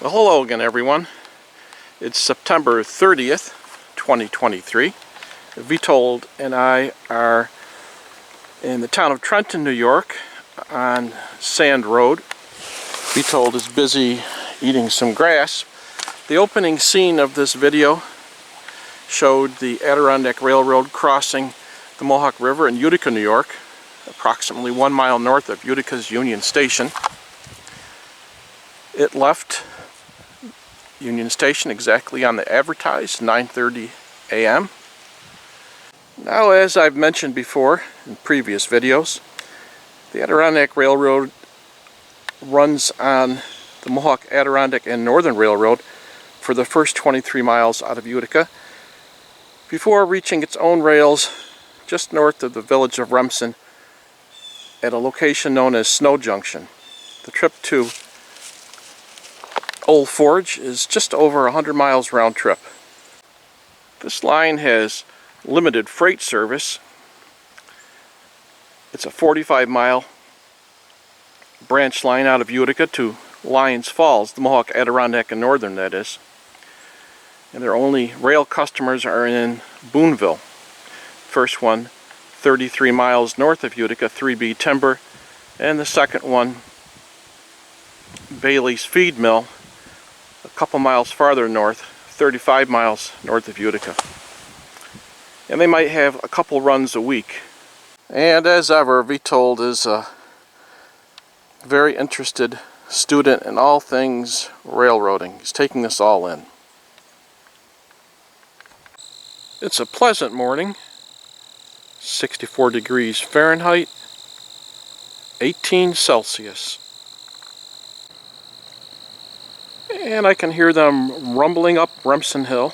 Well, hello again, everyone. It's September 30th, 2023. Vitold and I are in the town of Trenton, New York on Sand Road. Vitold is busy eating some grass. The opening scene of this video showed the Adirondack Railroad crossing the Mohawk River in Utica, New York, approximately 1 mile north of Utica's Union Station. It left Union Station exactly on the advertised 9:30 a.m. Now, as I've mentioned before in previous videos, the Adirondack Railroad runs on the Mohawk, Adirondack, and Northern Railroad for the first 23 miles out of Utica before reaching its own rails just north of the village of Remsen at a location known as Snow Junction. The trip to Old Forge is just over 100 miles round trip. This line has limited freight service. It's a 45-mile branch line out of Utica to Lyons Falls, the Mohawk, Adirondack, and Northern, that is. And their only rail customers are in Boonville. First one, 33 miles north of Utica, 3B Timber, and the second one, Bailey's Feed Mill, a couple miles farther north, 35 miles north of Utica. And they might have a couple runs a week. And as ever, Vitold is a very interested student in all things railroading. He's taking this all in. It's a pleasant morning, 64 degrees Fahrenheit, 18 Celsius. And I can hear them rumbling up Remsen Hill.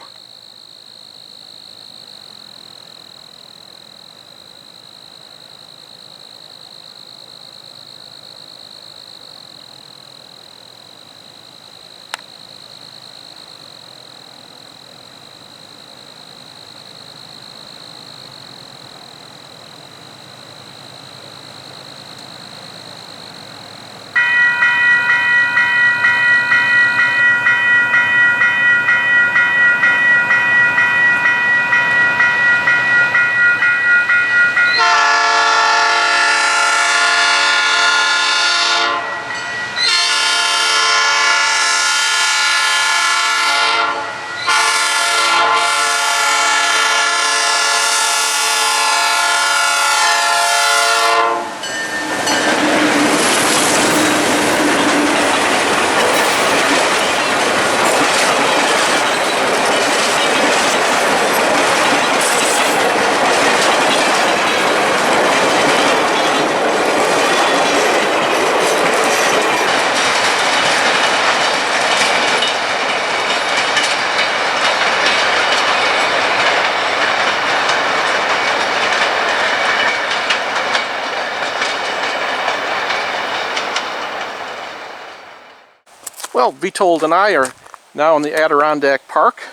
Well, Vitold and I are now in the Adirondack Park,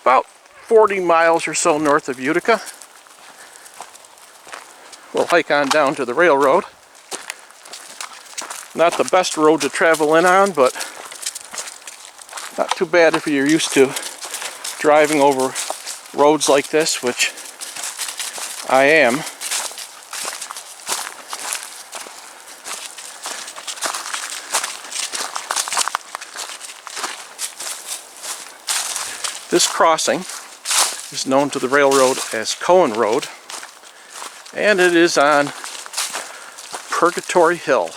about 40 miles or so north of Utica. We'll hike on down to the railroad. Not the best road to travel in on, but not too bad if you're used to driving over roads like this, which I am. This crossing is known to the railroad as Cohen Road, and it is on Purgatory Hill.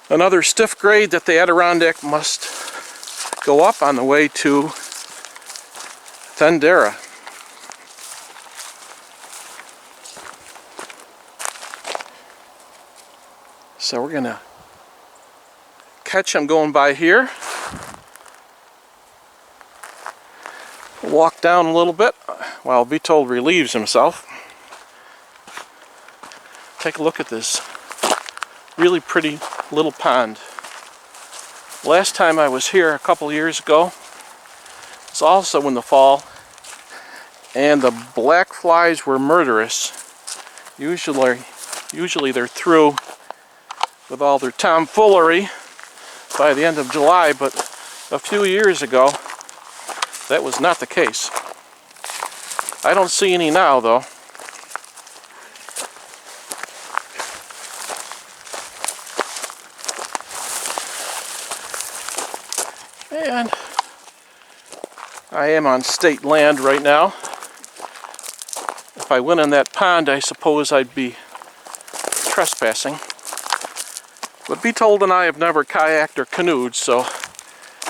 Another stiff grade that the Adirondack must go up on the way to Utica-Thendara. So we're going to catch them going by here. Walk down a little bit while Vitold relieves himself. Take a look at this really pretty little pond. Last time I was here a couple years ago, it was also in the fall, and the black flies were murderous. Usually they're through with all their tomfoolery by the end of July, but a few years ago that was not the case. I don't see any now, though. And I am on state land right now. If I went in that pond, I suppose I'd be trespassing. But be told, and I have never kayaked or canoed, so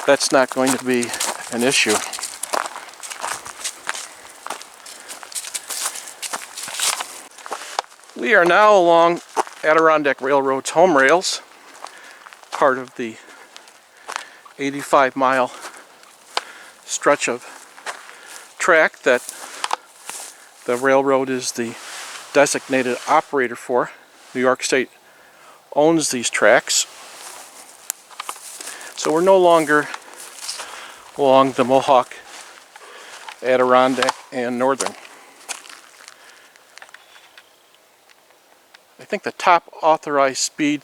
that's not going to be an issue. We are now along Adirondack Railroad's home rails, part of the 85-mile stretch of track that the railroad is the designated operator for. New York State owns these tracks. So we're no longer along the Mohawk, Adirondack, and Northern. I think the top authorized speed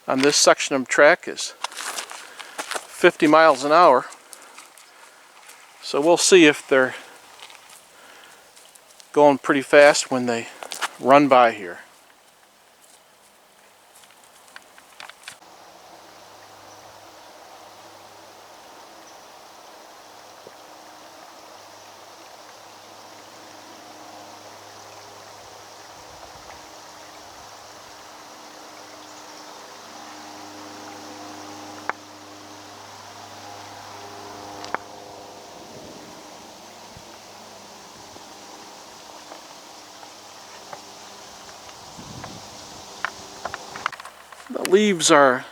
on this section of track is 50 miles an hour. So we'll see if they're going pretty fast when they run by here. The leaves are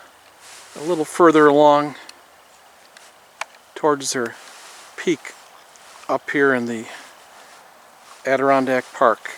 a little further along towards their peak up here in the Adirondack Park.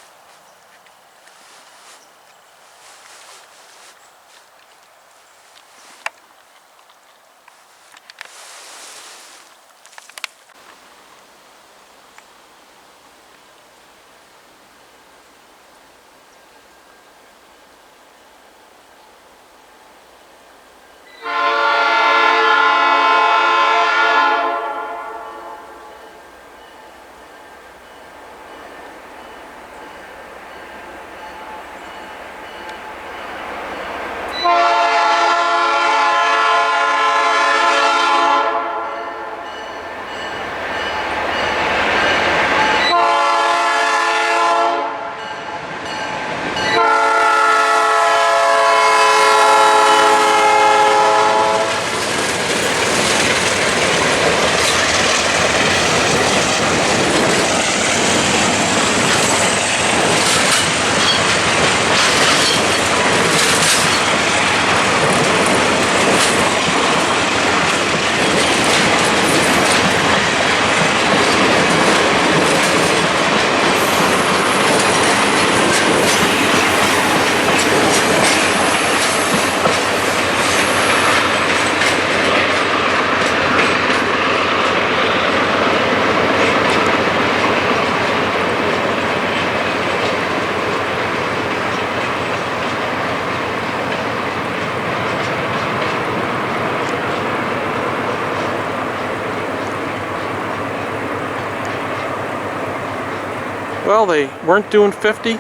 Well, they weren't doing 50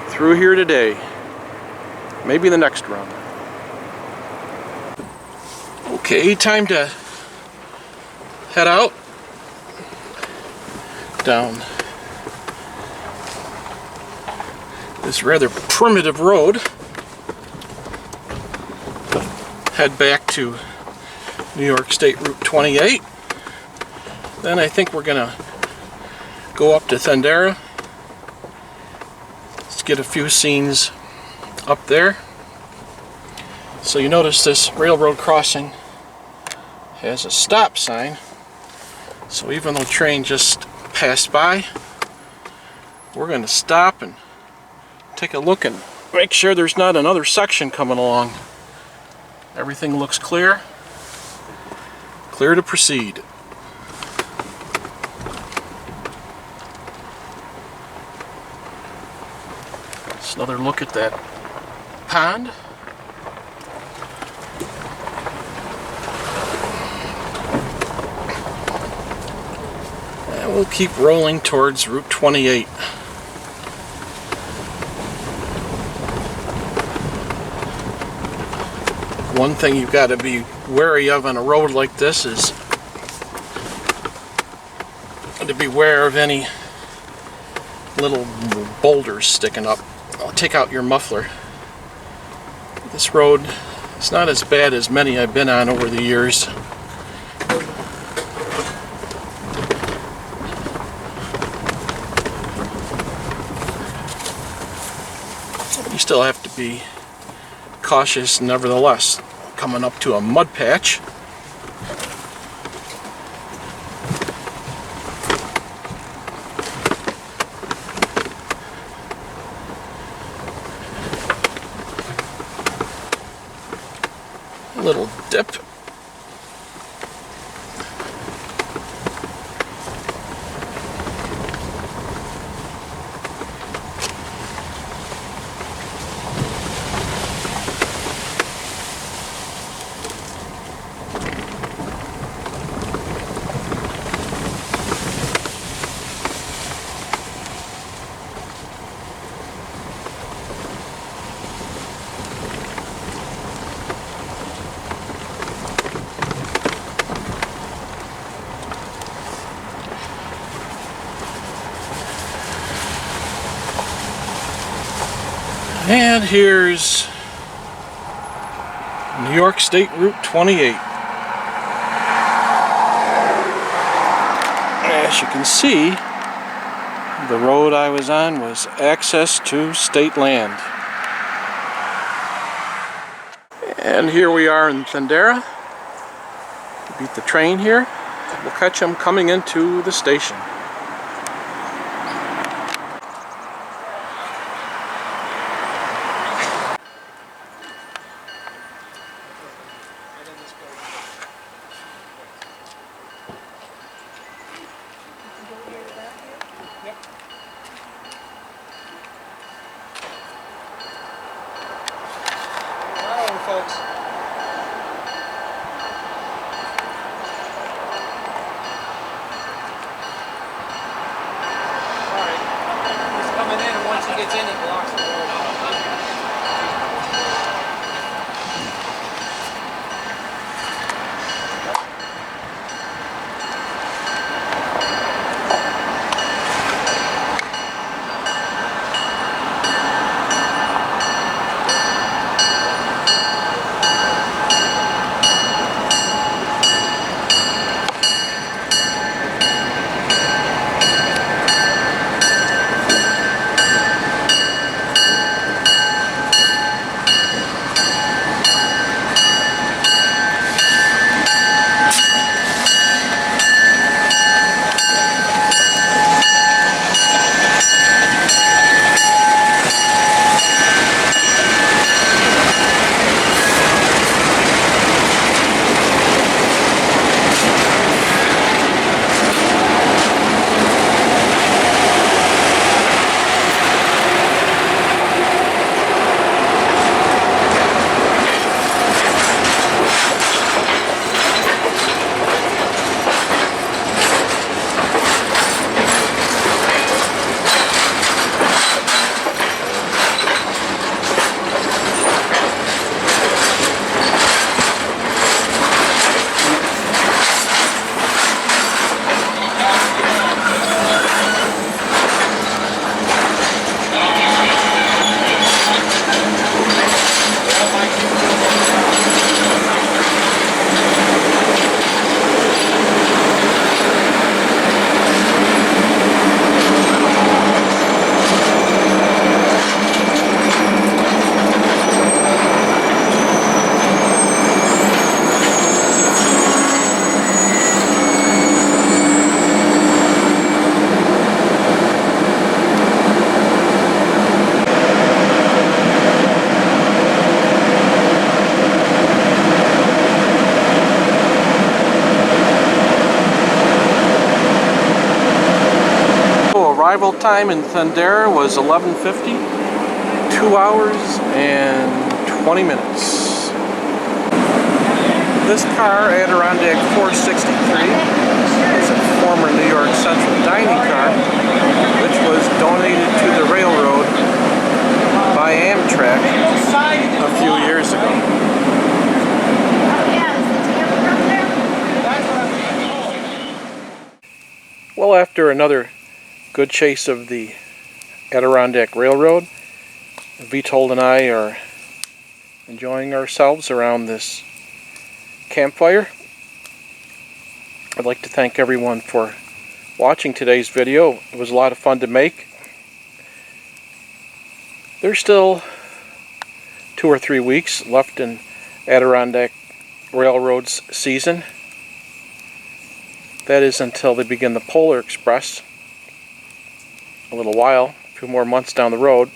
through here today. Maybe the next run. Okay, time to head out down this rather primitive road. Head back to New York State Route 28. Then I think we're gonna go up to Thendara. Let's get a few scenes up there. So you notice this railroad crossing has a stop sign. So even though the train just passed by, we're going to stop and take a look and make sure there's not another section coming along. Everything looks clear. Clear to proceed. Just another look at that pond. We'll keep rolling towards Route 28. One thing you've got to be wary of on a road like this is to beware of any little boulders sticking up. I'll take out your muffler. This road is not as bad as many I've been on over the years. You still have to be cautious nevertheless. Coming up to a mud patch. A little dip. And here's New York State Route 28. As you can see, the road I was on was access to state land. And here we are in Thendara. Beat the train here. We'll catch them coming into the station. Folks. Alright, he's coming in, and once he gets in, he blocks the road. Arrival time in Thendara was 11:50, 2 hours and 20 minutes. This car, Adirondack 463, is a former New York Central Well, after another good chase of the Adirondack Railroad, Vitold and I are enjoying ourselves around this campfire. I'd like to thank everyone for watching today's video. It was a lot of fun to make. There's still 2 or 3 weeks left in Adirondack Railroad's season. That is until they begin the Polar Express. A little while, a few more months down the road.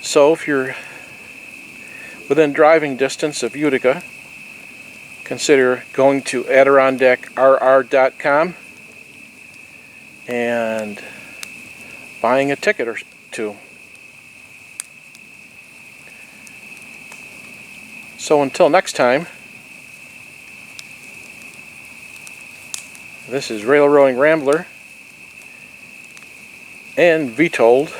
So if you're within driving distance of Utica, consider going to AdirondackRR.com and buying a ticket or two. So until next time, this is Railroading Rambler and Vitold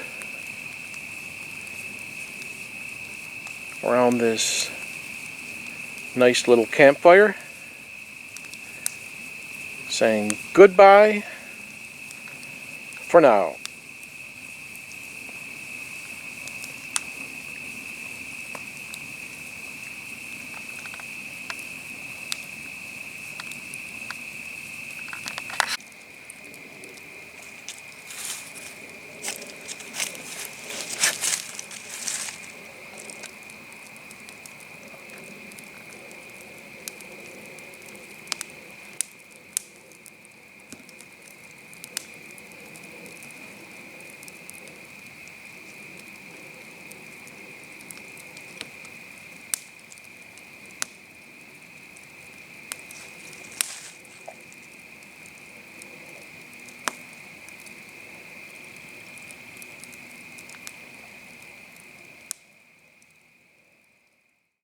around this nice little campfire, saying goodbye for now.